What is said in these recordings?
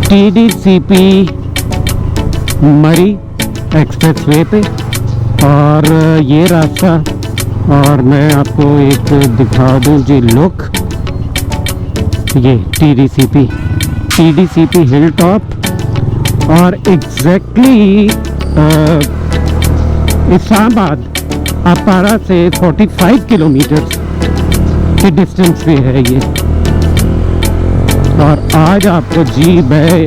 TDCP मरी expressway पे, और ये रास्ता, और मैं आपको एक दिखा दूं जी लुक, ये TDCP हिल टॉप, और एग्जैक्टली इस्लामाबाद अपारा से 45 किलोमीटर के डिस्टेंस पे है ये। और आज आपको जी मैं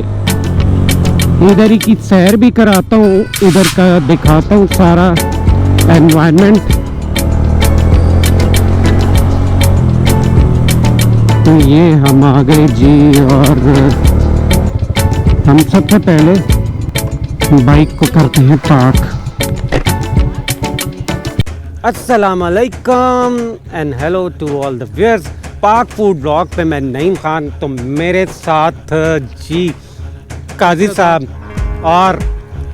इधर ही की सैर भी कराता हूँ, इधर का दिखाता हूँ सारा एनवायरनमेंट। तो ये हम आ गए जी, और हम सबसे पहले बाइक को करते हैं पार्क। अस्सलाम वालेकुम and hello to all the viewers. Pak food blog पे मैं नईम खान, तो मेरे साथ जी काजी साहब और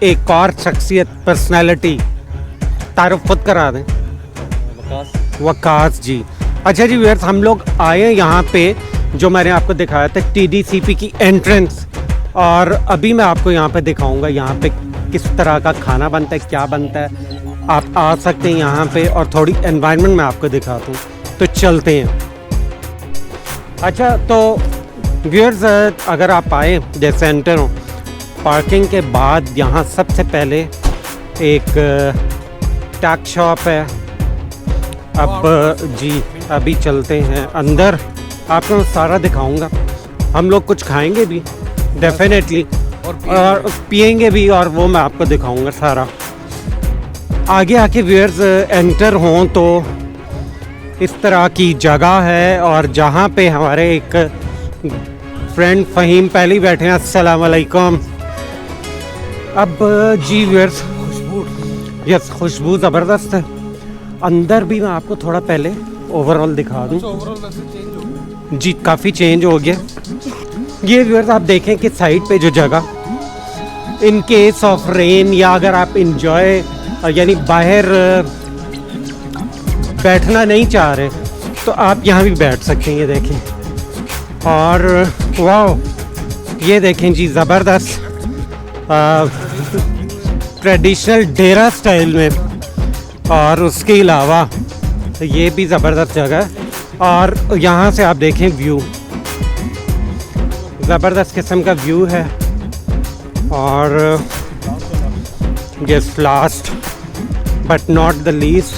एक और शख्सियत पर्सनालिटी, तारुफ खुद करा दें। वकास जी। अच्छा जी व्यूअर्स, हम लोग आए यहाँ पे, जो मैंने आपको दिखाया था TDCP की एंट्रेंस, और अभी मैं आपको यहाँ पे दिखाऊंगा यहाँ पे किस तरह का खाना बनता है, क्या बनता है। आप आ सकते हैं यहाँ पे, और थोड़ी एनवायरनमेंट मैं आपको दिखाता हूँ। तो चलते हैं। अच्छा तो व्यूअर्स, अगर आप आए जैसे एंटर हो, पार्किंग के बाद यहाँ सबसे पहले एक टैक शॉप है। अब जी अभी चलते हैं अंदर, आपको सारा दिखाऊंगा। हम लोग कुछ खाएंगे भी डेफिनेटली, और पिएंगे भी, और वो मैं आपको दिखाऊंगा सारा। आगे आके व्यूअर्स एंटर हों तो इस तरह की जगह है, और जहाँ पे हमारे एक फ्रेंड फ़हीम पहले ही बैठे हैं। अस्सलाम वालेकुम। अब जी व्यूअर्स, यस खुशबू ज़बरदस्त है। अंदर भी मैं आपको थोड़ा पहले ओवरऑल दिखा दूँ। जी काफ़ी चेंज हो गया ये व्यूअर्स। आप देखें कि साइड पे जो जगह, इन केस ऑफ रेन, या अगर आप इंजॉय यानी बाहर बैठना नहीं चाह रहे, तो आप यहाँ भी बैठ सकते हैं। ये देखें, और वाह ये देखें जी ज़बरदस्त ट्रेडिशनल डेरा स्टाइल में, और उसके अलावा ये भी ज़बरदस्त जगह है। और यहाँ से आप देखें व्यू, ज़बरदस्त किस्म का व्यू है। और yes last but not the least,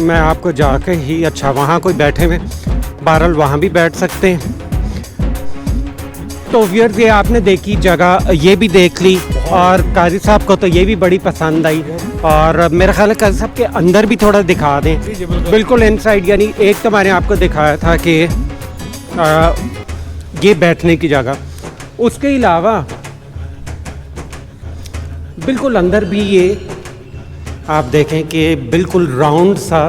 मैं आपको जाके ही, अच्छा वहाँ कोई बैठे हुए, बहरहाल वहाँ भी बैठ सकते हैं। तो व्यूअर्स, ये आपने देखी जगह, ये भी देख ली, और काजी साहब को तो ये भी बड़ी पसंद आई। और मेरा ख्याल है काजी साहब के अंदर भी थोड़ा दिखा दें। बिल्कुल इनसाइड, यानी एक तो मैंने आपको दिखाया था कि ये बैठने की जगह, उसके अलावा बिल्कुल अंदर भी ये आप देखें कि बिल्कुल राउंड सा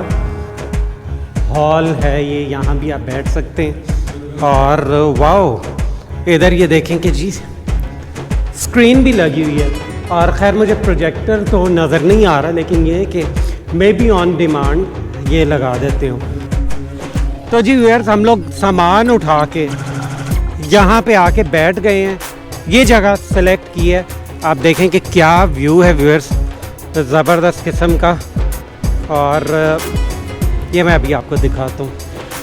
हॉल है ये, यहाँ भी आप बैठ सकते हैं। और वाओ इधर ये देखें कि जी स्क्रीन भी लगी हुई है, और ख़ैर मुझे प्रोजेक्टर तो नज़र नहीं आ रहा, लेकिन ये है कि मे बी ऑन डिमांड ये लगा देते हो। तो जी व्यूअर्स, हम लोग सामान उठा के यहाँ पे आके बैठ गए हैं, ये जगह सेलेक्ट की है। आप देखें कि क्या व्यू है व्यूअर्स, ज़बरदस्त किस्म का। और ये मैं अभी आपको दिखाता हूँ,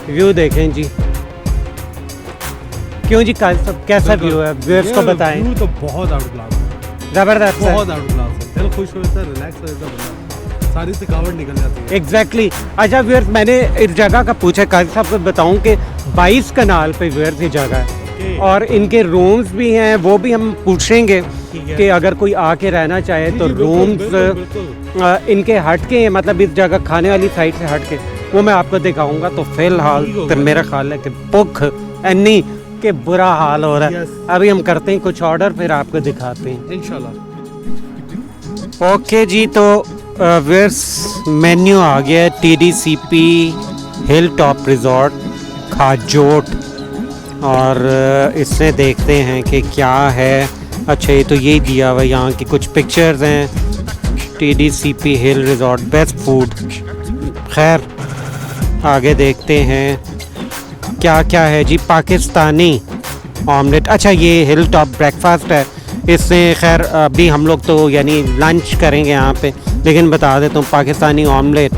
व्यू देखें जी। क्यों जी कैसा व्यू है व्यूअर्स को बताएं। व्यू तो बहुत आउट क्लास है, ज़बरदस्त है, बहुत आउट क्लास है। दिल खुश हो जाता है, रिलैक्स हो जाता है, सारी थकावट निकल जाती है। एग्जैक्टली। अच्छा व्यूअर्स, मैंने इस जगह का पूछा, काजी साहब को बताऊँ कि 22 कनाल पे व्यूअर्स ये जगह है, और इनके रूम्स भी हैं, वो भी हम पूछेंगे कि अगर कोई आके रहना चाहे तो रूम्स इनके हट के, मतलब इस जगह खाने वाली साइड से हट के, वो मैं आपको दिखाऊंगा। तो फिलहाल तो मेरा ख्याल है कि भूख नहीं कि बुरा हाल हो रहा है। अभी हम करते हैं कुछ ऑर्डर, फिर आपको दिखाते हैं इंशाल्लाह। ओके जी, तो व्यूअर्स मेन्यू आ गया है। TDCP हिल टॉप रिजॉर्ट खाजोट, और इसमें देखते हैं कि क्या है। अच्छा ये तो यही दिया हुआ, यहाँ की कुछ पिक्चर्स हैं। TDCP हिल रिजॉर्ट बेस्ट फूड। खैर आगे देखते हैं क्या क्या है जी। पाकिस्तानी ऑमलेट। अच्छा, ये हिल टॉप ब्रेकफास्ट है। इससे खैर अभी हम लोग तो यानी लंच करेंगे यहाँ पे, लेकिन बता देता हूँ पाकिस्तानी ऑमलेट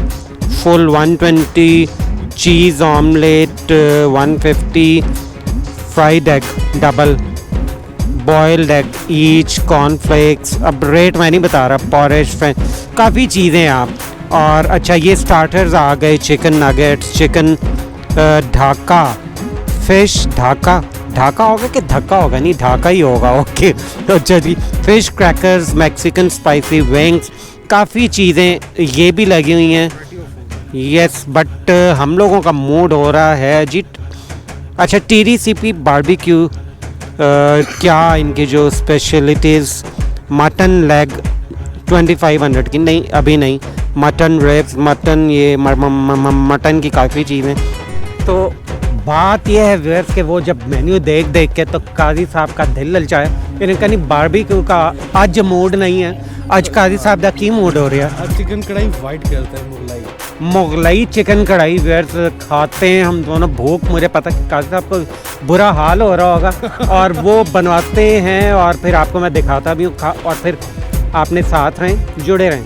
फुल 120, चीज़ omelette 150, fried egg double, boiled egg each, cornflakes. अब रेट मैं नहीं बता रहा, पॉरेज काफ़ी चीज़ें हैं आप। और अच्छा, ये स्टार्टर्स आ गए, chicken nuggets, chicken Dhaka fish, Dhaka होगा कि धक्का होगा, नहीं ढाका ही होगा, ओके। अच्छा जी, fish crackers, Mexican spicy wings, काफ़ी चीज़ें ये भी लगी हुई हैं। यस, बट हम लोगों का मूड हो रहा है जी। अच्छा, TDCP बारबेक्यू, क्या इनकी जो स्पेशलिटीज़, मटन लेग 2500 की, नहीं अभी नहीं, मटन रेब्स, मटन ये मटन की काफ़ी चीज़ें। तो बात यह है व्यूअर्स कि वो जब मेन्यू देख देख के तो काजी साहब का दिल ललचाया। इन्हें कहीं बारबेक्यू का आज मूड नहीं है। आज काजी साहब का की मूड हो रहा है? चिकन कढ़ाई वाइट करते हैं, मुगलाई चिकन कढ़ाई व्यूअर्स खाते हैं हम दोनों। भूख, मुझे पता कि काजी साहब को बुरा हाल हो रहा होगा और वो बनवाते हैं और फिर आपको मैं दिखाता भी हूँ, और फिर आपने साथ रहें, जुड़े रहें।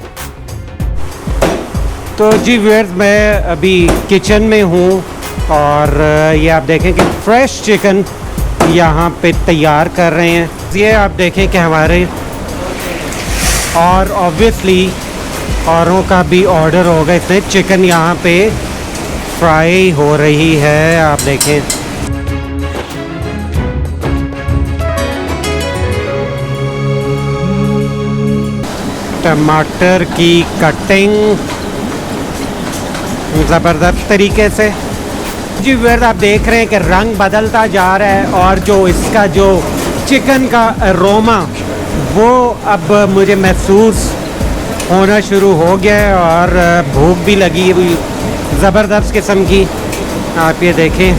तो जी व्यूअर्स, मैं अभी किचन में हूँ और ये आप देखें कि फ्रेश चिकन यहाँ पे तैयार कर रहे हैं। ये आप देखें कि हमारे और ऑब्वियसली औरों का भी ऑर्डर होगा इसमें। चिकन यहाँ पे फ्राई हो रही है, आप देखें। टमाटर की कटिंग ज़बरदस्त तरीके से। जी व्यूअर्स, आप देख रहे हैं कि रंग बदलता जा रहा है और जो इसका जो चिकन का अरोमा वो अब मुझे महसूस होना शुरू हो गया है और भूख भी लगी है ज़बरदस्त किस्म की। आप ये देखें,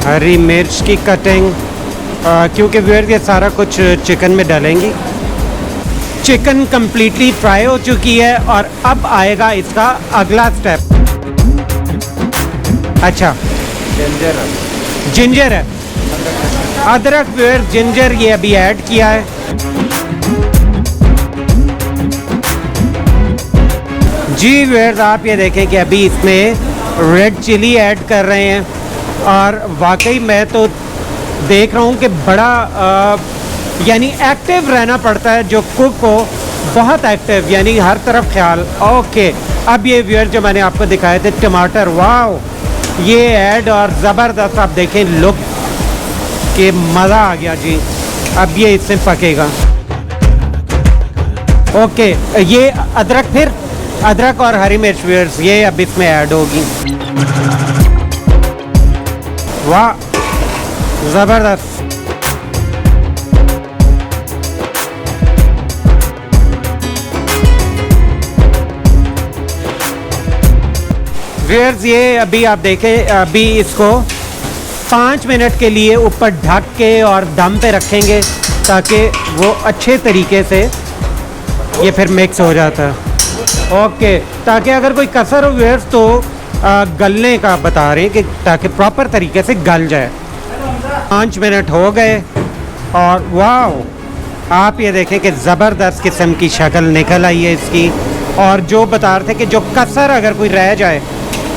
हरी मिर्च की कटिंग, क्योंकि व्यूअर्स ये सारा कुछ चिकन में डालेंगी। चिकन कम्प्लीटली फ्राई हो चुकी है और अब आएगा इसका अगला स्टेप। अच्छा, जिंजर है, अदरक व्यूअर्स, जिंजर ये अभी ऐड किया है। जी व्यूअर्स, आप ये देखें कि अभी इसमें रेड चिली ऐड कर रहे हैं और वाकई मैं तो देख रहा हूँ कि बड़ा यानी एक्टिव रहना पड़ता है जो कुक को, बहुत एक्टिव, यानी हर तरफ ख्याल। ओके, अब ये व्यूअर जो मैंने आपको दिखाए थे टमाटर, वाह ये ऐड और ज़बरदस्त आप देखें लुक के मज़ा आ गया जी। अब ये इससे पकेगा। ओके, ये अदरक, फिर अदरक और हरी मिर्च व्यूअर्स ये अब इसमें ऐड होगी। वाह ज़बरदस्त। व्यूअर्स, ये अभी आप देखें, अभी इसको 5 मिनट के लिए ऊपर ढक के और दम पे रखेंगे ताकि वो अच्छे तरीके से ये फिर मिक्स हो जाता है। ओके, ताकि अगर कोई कसर हो व्यूअर्स तो गलने का बता रहे हैं कि ताकि प्रॉपर तरीके से गल जाए। 5 मिनट हो गए और वाह आप ये देखें कि ज़बरदस्त किस्म की शक्ल निकल आई है इसकी। और जो बता रहे थे कि जो कसर अगर कोई रह जाए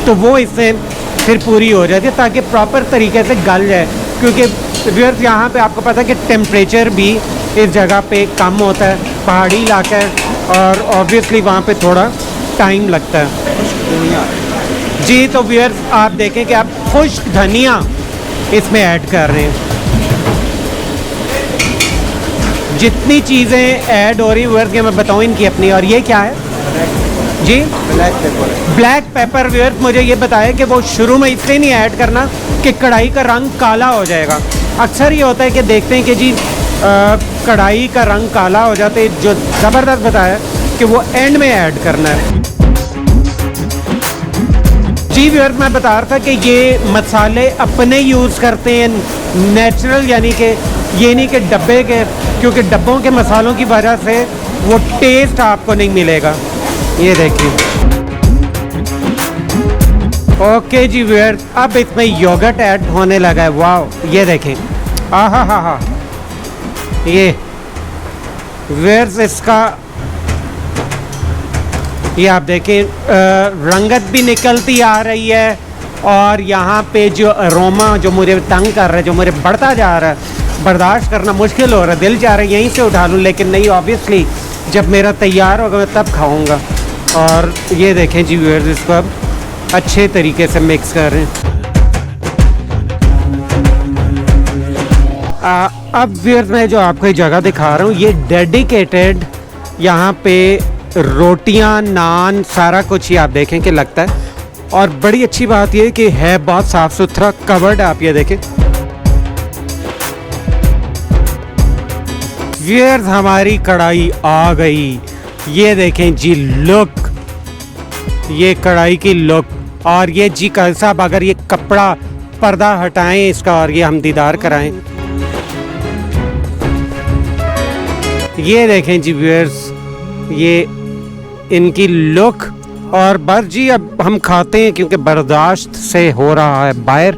तो वो इससे फिर पूरी हो जाती है ताकि प्रॉपर तरीके से गल जाए। क्योंकि व्यूअर्स यहाँ पे आपको पता है कि टेम्परेचर भी इस जगह पे कम होता है, पहाड़ी इलाका है और ऑब्वियसली वहाँ पे थोड़ा टाइम लगता है। जी, तो व्यूअर्स आप देखें कि आप खुश्क धनिया इसमें ऐड कर रहे हैं। जितनी चीज़ें ऐड हो रही व्यूअर्स, मैं बताऊँ इनकी अपनी। और ये क्या है जी? ब्लैक पेपर व्यूअर्स, मुझे ये बताया कि वो शुरू में इसलिए नहीं ऐड करना कि कढ़ाई का रंग काला हो जाएगा। अक्सर ये होता है कि देखते हैं कि जी कढ़ाई का रंग काला हो जाता है, जो ज़बरदस्त बताया कि वो एंड में ऐड करना है। जी व्यूअर्स, मैं बता रहा था कि ये मसाले अपने यूज़ करते हैं, नेचुरल, यानी कि ये नहीं कि डब्बे के, क्योंकि डब्बों के मसालों की वजह से वो टेस्ट आपको नहीं मिलेगा। ये देखिए ओके जी व्यूअर्स, अब इसमें योगर्ट ऐड होने लगा है। वाह, ये देखें, हा, ये व्यूअर्स इसका, ये आप देखें रंगत भी निकलती आ रही है, और यहाँ पे जो अरोमा जो मुझे तंग कर रहा है, जो मुझे बढ़ता जा रहा है, बर्दाश्त करना मुश्किल हो रहा है। दिल चाह रहा है यहीं से उठा लूँ, लेकिन नहीं, ऑब्वियसली जब मेरा तैयार होगा मैं तब खाऊंगा। और ये देखें जी व्यूअर्स, इसको अब अच्छे तरीके से मिक्स कर रहे हैं। अब व्यूअर्स मैं जो आपको एक जगह दिखा रहा हूँ, ये डेडिकेटेड, यहाँ पे रोटियां, नान, सारा कुछ ही आप देखें कि लगता है। और बड़ी अच्छी बात ये कि है बहुत साफ़ सुथरा, कवर्ड, आप ये देखें। व्यूअर्स हमारी कढ़ाई आ गई, ये देखें जी लुक, ये कढ़ाई की लुक। और ये जी कल साहब अगर ये कपड़ा पर्दा हटाएं इसका और ये हम दीदार कराएं, ये देखें जी व्यूअर्स, ये इनकी लुक। और बस जी अब हम खाते हैं क्योंकि बर्दाश्त से हो रहा है बाहर।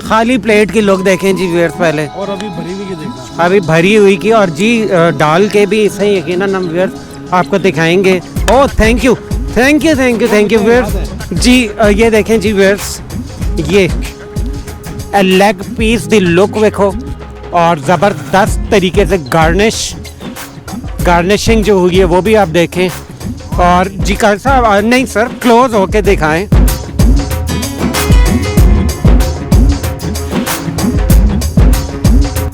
खाली प्लेट की लुक देखें जी व्यूअर्स पहले, और अभी भरी हुई की देखना, अभी भरी हुई की, और जी डाल के भी इसे यकीनन हम व्यूअर्स आपको दिखाएंगे। ओह थैंक यू व्यूअर्स जी। ये देखें जी व्यूअर्स, ये लेग पीस दी लुक देखो, और ज़बरदस्त तरीके से गार्निशिंग जो हुई है वो भी आप देखें। और जी कल साहब, नहीं सर, क्लोज होके दिखाएं।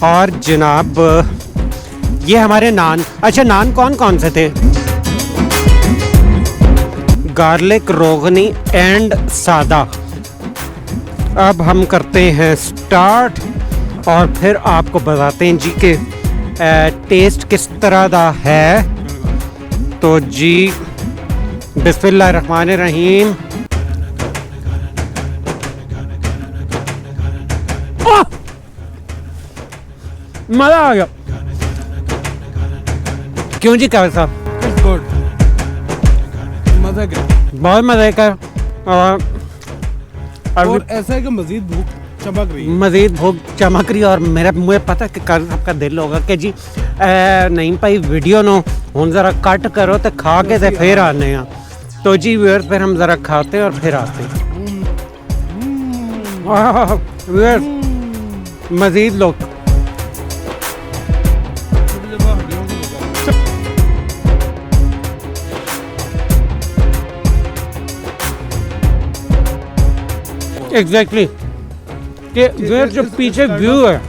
और जनाब ये हमारे नान, अच्छा नान कौन कौन से थे? गार्लिक, रोगनी एंड सादा। अब हम करते हैं स्टार्ट और फिर आपको बताते हैं जी के टेस्ट किस तरह दा है। तो जी बिस्मिल्लाहिर्रहमानिर्रहीम। मज़ा आ गया। क्यों जी काविद साहब? गुड, मज़ा क्या, बहुत मज़े का। और ऐसा है कि मज़ीद भूख चमक रही है, मज़ीद भूख चमक रही है। और मेरा मुझे पता है कि काविद साहब का दिल होगा कि जी नहीं भाई वीडियो नो हम ज़रा कट करो तो खा के तो फिर आने हैं। तो जी व्यूअर्स फिर हम ज़रा खाते हैं और फिर आते हैं। व्यूअर्स मज़ीद लोग एग्जैक्टली कि व्यूअर्स जो पीछे व्यू है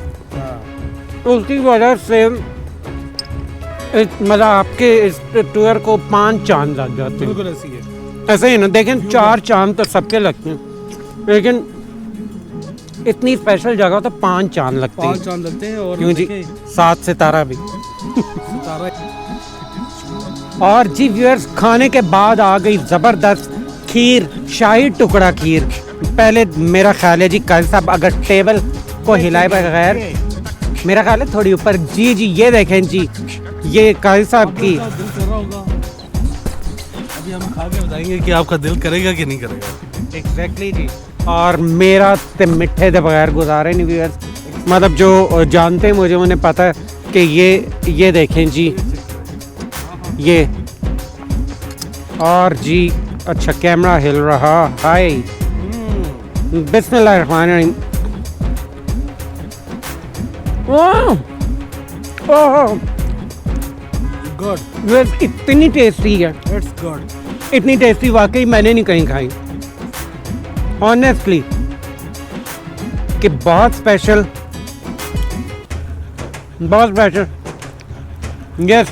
उसकी वजह से मतलब आपके इस टूर को 5 चांद लग जाते हैं। बिल्कुल ऐसी है, ऐसे ही ना देखें, 4 चांद तो सबके लगते हैं, लेकिन इतनी स्पेशल जगह तो 5 चांद लगते हैं। 5 चांद लगते हैं। और क्यों जी, 7 सितारा भी। सितारा। और जी व्यूअर्स खाने के बाद आ गई ज़बरदस्त खीर, शाही टुकड़ा खीर। पहले मेरा ख्याल है जी काजी साहब अगर टेबल को हिलाए बगैर, मेरा ख्याल है थोड़ी ऊपर, जी जी ये देखें जी, ये काजी साहब की दिल कर रहा होगा, अभी हम खा के बताएंगे कि आपका दिल करेगा कि नहीं करेगा। एग्जैक्टली जी। और मेरा तो मिठे के बगैर गुजारे नहीं व्यूअर्स, मतलब जो जानते हैं मुझे उन्हें पता है कि ये देखें जी, ये। और जी अच्छा कैमरा हिल रहा, हाय बिस्मिल्लाहिर्रहमानिर्रहीम। ओह गुड, इतनी टेस्टी है, इट्स गुड। इतनी टेस्टी वाकई मैंने नहीं कहीं खाई ऑनेस्टली, कि बहुत स्पेशल, बहुत स्पेशल। यस,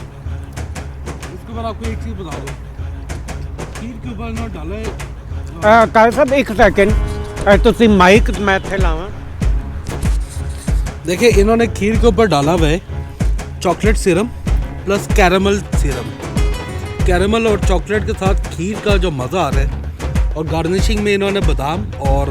इसके बाद आपको एक चीज़ बता दो, खीर के ऊपर ना डाला है। काजी साहब एक सेकंड, तुसी माइक मैं थे लावा। देखिए इन्होंने खीर के ऊपर डाला हुआ है chocolate Siram plus caramel Siram. Caramel और चॉकलेट के साथ खीर का जो मज़ा आ रहा है, और गार्निशिंग में इन्होंने बादाम और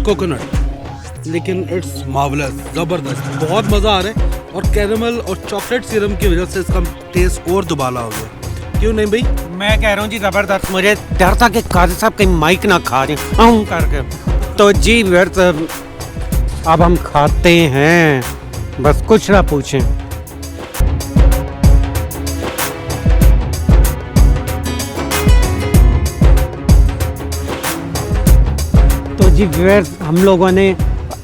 कोकोनट, लेकिन इट्स मार्वलस, ज़बरदस्त, बहुत मज़ा आ रहा है। और कैरेमल और चॉकलेट सिरम की वजह से इसका टेस्ट और दुबाला हो गया। क्यों नहीं भाई? मैं कह रहा हूँ जी ज़बरदस्त। मुझे डर था कि काजी साहब कहीं माइक ना खा जाए करके। तो जी व्यूअर्स अब हम खाते हैं, बस कुछ ना पूछें। तो जी व्यूअर्स हम लोगों ने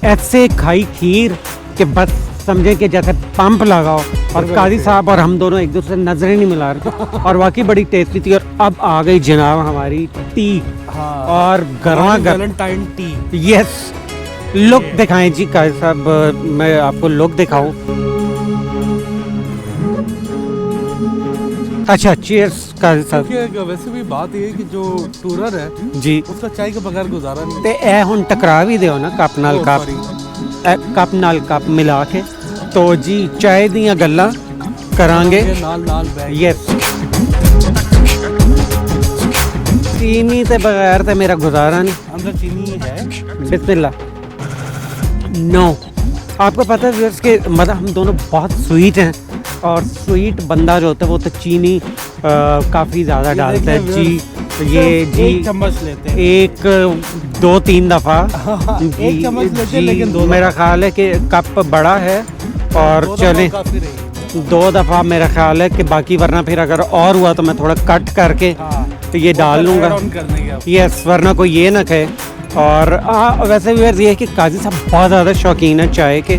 ऐसे खाई खीर कि बस समझे कि जैसे पंप लगाओ, और काजी साहब और हम दोनों एक दूसरे नजरें नहीं मिला रहे थे, और वाकई बड़ी टेस्टी थी। और अब आ गई जनाब हमारी टी। हाँ, और गर्मा गर्म वैलेंटाइन टी। यस, लुक दिखाएं जी काजी साहब, मैं आपको लुक दिखाऊं। अच्छा चीयर्स काजी साहब। क्योंकि वैसे भी बात ये है कि जो टूरर है जी उसका चाय के बगैर गुजारा नहीं। ते ए हुन टकरा भी दियो ना कप नाल Oh, कप, sorry। कप नाल कप मिला के। तो जी चाय दियां गल्लां करांगे। नाल बैग। यस, चीनी से बगैर तो मेरा गुजारा नहीं। अंदर चीनी है। बिस्मिल्लाह। नो, आपको पता है व्यूअर्स के मतलब हम दोनों बहुत स्वीट हैं, और स्वीट बंदा जो होता है वो तो चीनी काफ़ी ज़्यादा डालता है जी। ये जी एक चम्मच लेते हैं। एक 2-3 दफ़ा एक चम्मच लेते हैं, लेकिन दो मेरा ख्याल है कि कप बड़ा है और चले काफी रहेगी। 2 दफ़ा मेरा ख्याल है कि बाकी, वरना फिर अगर और हुआ तो मैं थोड़ा कट करके तो ये डाल लूँगा। यस, वरना कोई ये ना कहे। और वैसे भी ये है कि काजी साहब बहुत ज़्यादा शौकीन है चाय के,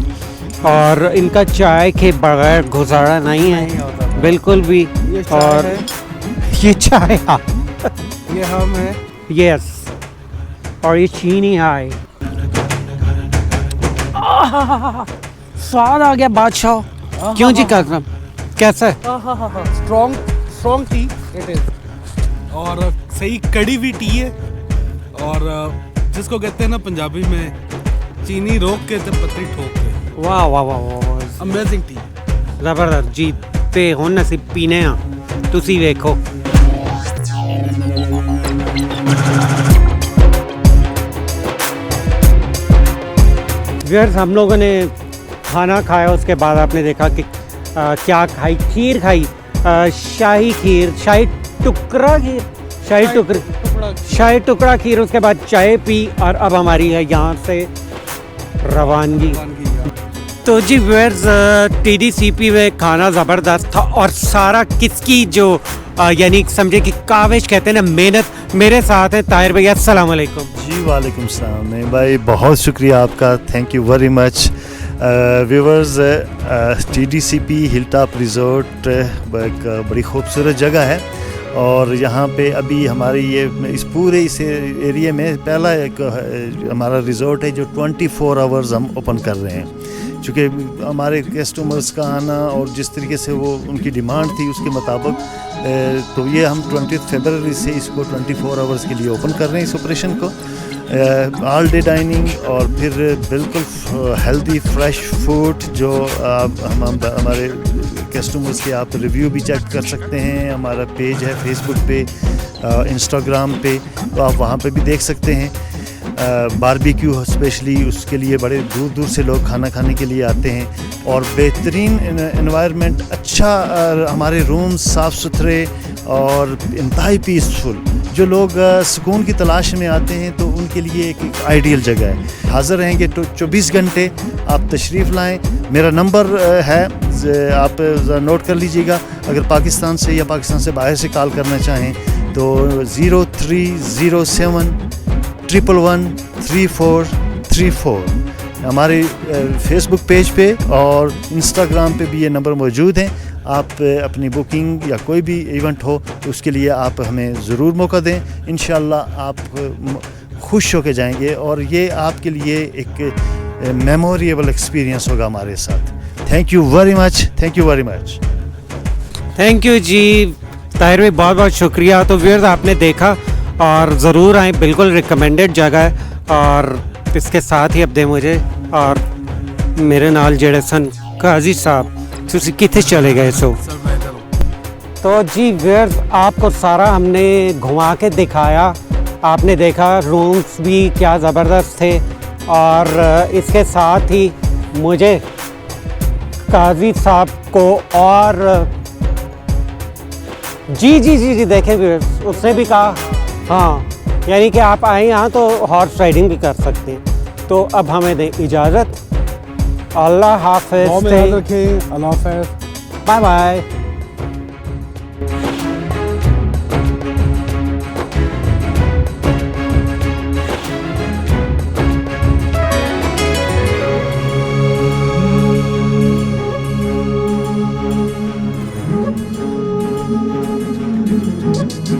और इनका चाय के बगैर गुजारा नहीं है बिल्कुल भी। और ये चाय ये हम है। यस, और ये चीनी है। स्वाद आ गया बादशाह। क्यों जी काजी साहब, कैसा है? स्ट्रॉन्ग टी इट इज, और सही कड़ी हुई टी है। और जिसको कहते हैं ना पंजाबी में, चीनी रोक के ते पत्ती ठोक के। वाह वाह वाह वाह, अमेजिंग टी। ਜ਼ਬਰਦਸਤ ਜੀ। ਤੇ ਹੁਣ ਅਸੀਂ ਪੀਨੇ ਆ, ਤੁਸੀਂ ਵੇਖੋ। व्यूअर्स हम लोगों ने खाना खाया, उसके बाद आपने देखा कि क्या खाई, खीर खाई, शाही खीर, शाही टुकड़ा खीर, शाही टुकड़ा खीर। उसके बाद चाय पी, और अब हमारी है यहाँ से रवानगी। तो जी व्यूअर्स TDCP में खाना ज़बरदस्त था, और सारा किसकी जो यानी समझे कि काविश कहते हैं ना, मेहनत। मेरे साथ है ताहिर भैया। अस्सलाम वालेकुम। जी वालेकुम सलाम। नहीं भाई, बहुत शुक्रिया आपका, thank you very much. Viewers, TDCP hill top resort एक बड़ी खूबसूरत जगह है, और यहाँ पे अभी हमारी ये इस पूरे इस एरिया में पहला एक हमारा रिज़ोर्ट है जो 24 आवर्स हम ओपन कर रहे हैं। चूँकि हमारे कस्टमर्स का आना और जिस तरीके से वो उनकी डिमांड थी उसके मुताबिक, तो ये हम 20 फरवरी से इसको 24 आवर्स के लिए ओपन कर रहे हैं इस ऑपरेशन को। ऑल डे डाइनिंग, और फिर बिल्कुल हेल्दी फ्रेश फूड जो हम हमारे कस्टमर्स के आप रिव्यू भी चेक कर सकते हैं। हमारा पेज है फेसबुक पे, इंस्टाग्राम पे, तो आप वहाँ पे भी देख सकते हैं। बारबेक्यू स्पेशली उसके लिए बड़े दूर दूर से लोग खाना खाने के लिए आते हैं, और बेहतरीन एनवायरनमेंट, अच्छा हमारे रूम्स साफ़ सुथरे और इंतहाई पीसफुल। जो लोग सुकून की तलाश में आते हैं तो उनके लिए एक आइडियल जगह है। हाज़िर रहेंगे तो 24 घंटे, आप तशरीफ़ लाएँ। मेरा नंबर है, आप नोट कर लीजिएगा। अगर पाकिस्तान से या पाकिस्तान से बाहर से कॉल करना चाहें तो 0307 111 3434। हमारे फेसबुक पेज पे और इंस्टाग्राम पे भी ये नंबर मौजूद हैं। आप अपनी बुकिंग या कोई भी इवेंट हो तो उसके लिए आप हमें ज़रूर मौका दें। इंशाल्लाह आप खुश होकर जाएंगे, और ये आपके लिए एक मेमोरेबल एक्सपीरियंस होगा हमारे साथ। Thank you very much, thank you very much. Thank you ji Tahir भाई, बहुत बहुत शुक्रिया। तो व्यूअर्स आपने देखा, और ज़रूर आए, बिल्कुल रिकमेंडेड जगह है। और इसके साथ ही अब दे मुझे और मेरे नाल जेड़े सन काजी साहब, तुसी किथे चले गए सो? तो जी व्यूअर्स आपको सारा हमने घुमा के दिखाया, आपने देखा रूम्स भी क्या ज़बरदस्त थे, और इसके साथ ही मुझे काजी साहब को और जी जी जी जी देखें व्यूअर्स, उसने भी कहा हाँ, यानी कि आप आए यहाँ तो हॉर्स राइडिंग भी कर सकते हैं। तो अब हमें दें इजाज़त, अल्लाह हाफ़िज़, रखें, अल्लाह हाफ़िज़। Bye bye.